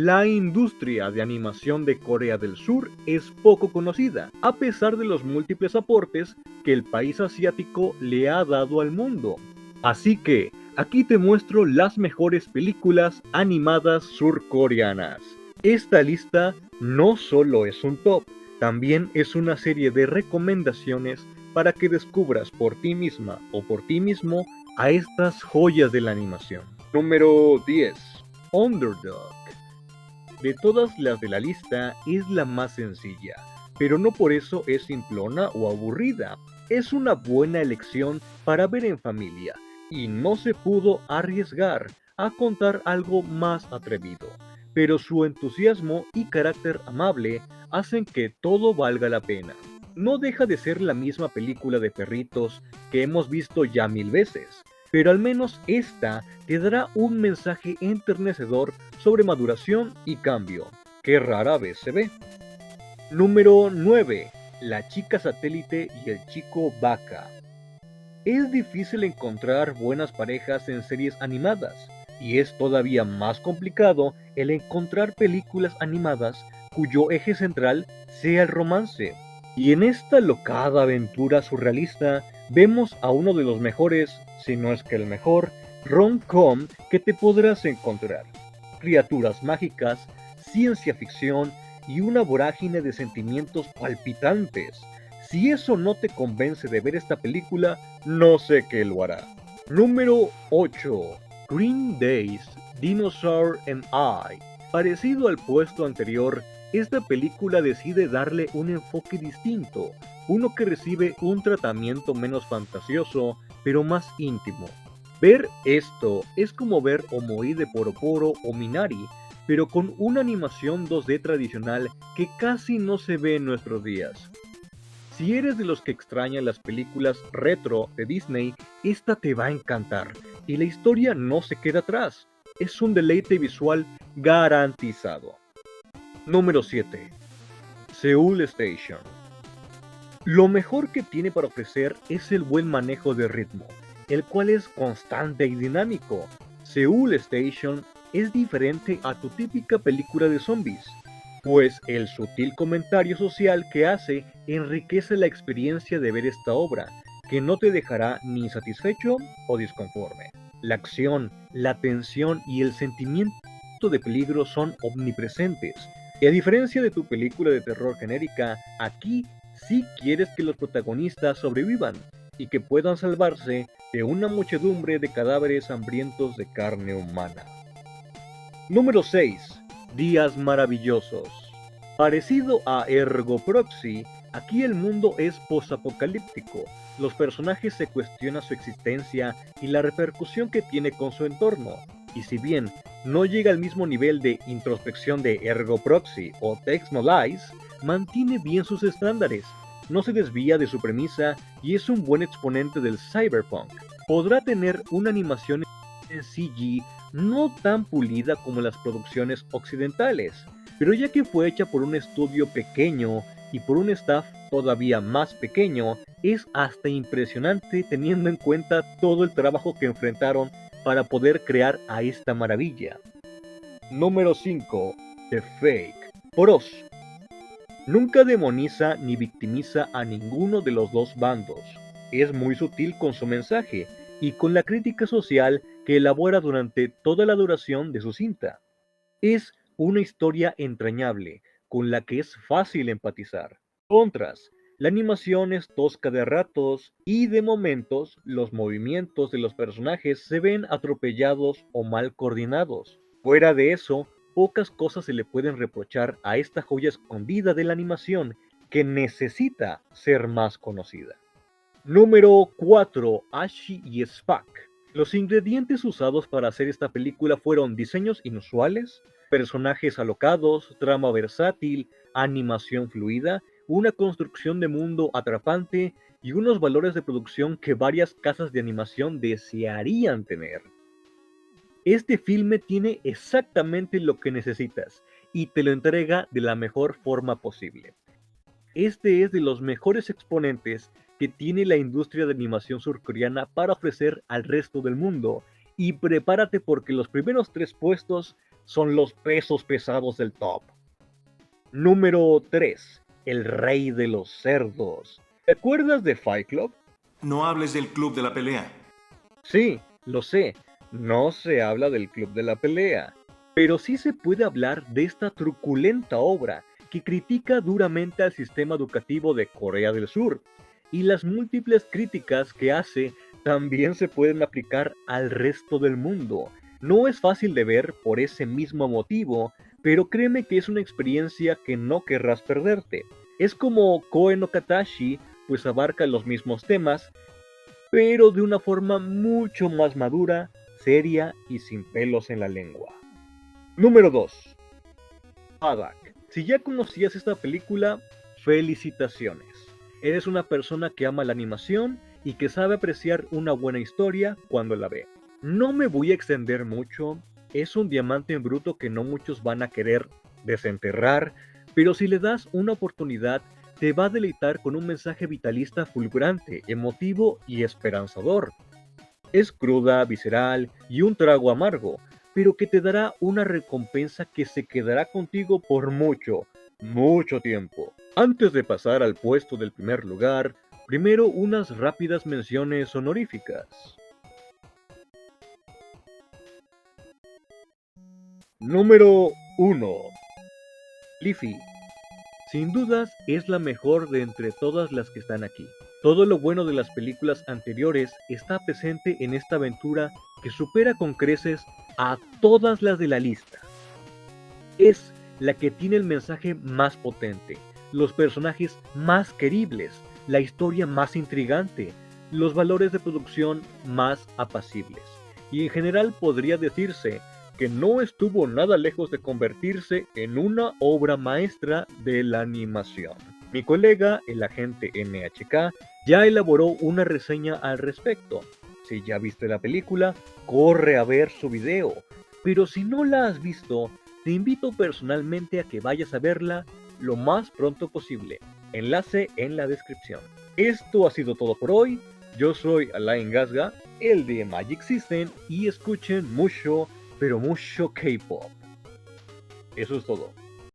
La industria de animación de Corea del Sur es poco conocida, a pesar de los múltiples aportes que el país asiático le ha dado al mundo. Así que, aquí te muestro las mejores películas animadas surcoreanas. Esta lista no solo es un top, también es una serie de recomendaciones para que descubras por ti misma o por ti mismo a estas joyas de la animación. Número 10. Underdog. De todas las de la lista es la más sencilla, pero no por eso es simplona o aburrida. Es una buena elección para ver en familia y no se pudo arriesgar a contar algo más atrevido, pero su entusiasmo y carácter amable hacen que todo valga la pena. No deja de ser la misma película de perritos que hemos visto ya mil veces, pero al menos esta te dará un mensaje enternecedor sobre maduración y cambio, que rara vez se ve. Número 9. La chica satélite y el chico vaca. Es difícil encontrar buenas parejas en series animadas, y es todavía más complicado el encontrar películas animadas cuyo eje central sea el romance. Y en esta locada aventura surrealista vemos a uno de los mejores, si no es que el mejor, rom-com que te podrás encontrar. Criaturas mágicas, ciencia ficción y una vorágine de sentimientos palpitantes. Si eso no te convence de ver esta película, no sé qué lo hará. Número 8. Green Days, Dinosaur and I. Parecido al puesto anterior, esta película decide darle un enfoque distinto, uno que recibe un tratamiento menos fantasioso, pero más íntimo. Ver esto es como ver Omoide Poroporo o Minari, pero con una animación 2D tradicional que casi no se ve en nuestros días. Si eres de los que extrañan las películas retro de Disney, esta te va a encantar, y la historia no se queda atrás. Es un deleite visual garantizado. Número 7. Seoul Station. Lo mejor que tiene para ofrecer es el buen manejo de ritmo, el cual es constante y dinámico. Seoul Station es diferente a tu típica película de zombies, pues el sutil comentario social que hace enriquece la experiencia de ver esta obra, que no te dejará ni insatisfecho o disconforme. La acción, la tensión y el sentimiento de peligro son omnipresentes, y a diferencia de tu película de terror genérica, aquí sí quieres que los protagonistas sobrevivan y que puedan salvarse de una muchedumbre de cadáveres hambrientos de carne humana. Número 6. Días maravillosos. Parecido a Ergo Proxy, aquí el mundo es posapocalíptico. Los personajes se cuestionan su existencia y la repercusión que tiene con su entorno. Y si bien no llega al mismo nivel de introspección de Ergo Proxy o Text No Lies, mantiene bien sus estándares, no se desvía de su premisa y es un buen exponente del cyberpunk. Podrá tener una animación en CG no tan pulida como las producciones occidentales, pero ya que fue hecha por un estudio pequeño y por un staff todavía más pequeño, es hasta impresionante teniendo en cuenta todo el trabajo que enfrentaron para poder crear a esta maravilla. Número 5. The Fake. Pros. Nunca demoniza ni victimiza a ninguno de los dos bandos. Es muy sutil con su mensaje y con la crítica social que elabora durante toda la duración de su cinta. Es una historia entrañable, con la que es fácil empatizar. Contras, la animación es tosca de ratos y de momentos los movimientos de los personajes se ven atropellados o mal coordinados. Fuera de eso, pocas cosas se le pueden reprochar a esta joya escondida de la animación que necesita ser más conocida. Número 4. Ashi y Spak. Los ingredientes usados para hacer esta película fueron diseños inusuales, personajes alocados, trama versátil, animación fluida, una construcción de mundo atrapante y unos valores de producción que varias casas de animación desearían tener. Este filme tiene exactamente lo que necesitas y te lo entrega de la mejor forma posible. Este es de los mejores exponentes que tiene la industria de animación surcoreana para ofrecer al resto del mundo, y prepárate porque los primeros tres puestos son los pesos pesados del top. Número 3. El rey de los cerdos. ¿Te acuerdas de Fight Club? No hables del club de la pelea. Sí, lo sé, no se habla del club de la pelea, pero sí se puede hablar de esta truculenta obra que critica duramente al sistema educativo de Corea del Sur, y las múltiples críticas que hace también se pueden aplicar al resto del mundo. No es fácil de ver por ese mismo motivo, pero créeme que es una experiencia que no querrás perderte. Es como Koe no Katashi, pues abarca los mismos temas, pero de una forma mucho más madura, seria y sin pelos en la lengua. Número 2. Adak. Si ya conocías esta película, felicitaciones. Eres una persona que ama la animación y que sabe apreciar una buena historia cuando la ve. No me voy a extender mucho, es un diamante en bruto que no muchos van a querer desenterrar, pero si le das una oportunidad, te va a deleitar con un mensaje vitalista fulgurante, emotivo y esperanzador. Es cruda, visceral y un trago amargo, pero que te dará una recompensa que se quedará contigo por mucho, mucho tiempo. Antes de pasar al puesto del primer lugar, primero unas rápidas menciones honoríficas. Número 1. Leafy. Sin dudas es la mejor de entre todas las que están aquí. Todo lo bueno de las películas anteriores está presente en esta aventura que supera con creces a todas las de la lista. Es la que tiene el mensaje más potente, los personajes más queribles, la historia más intrigante, los valores de producción más apacibles. Y en general podría decirse que no estuvo nada lejos de convertirse en una obra maestra de la animación. Mi colega, el agente NHK, ya elaboró una reseña al respecto. Si ya viste la película, corre a ver su video. Pero si no la has visto, te invito personalmente a que vayas a verla lo más pronto posible. Enlace en la descripción. Esto ha sido todo por hoy. Yo soy Alain Gasga, el de Magic System, y escuchen mucho, pero mucho K-pop. Eso es todo.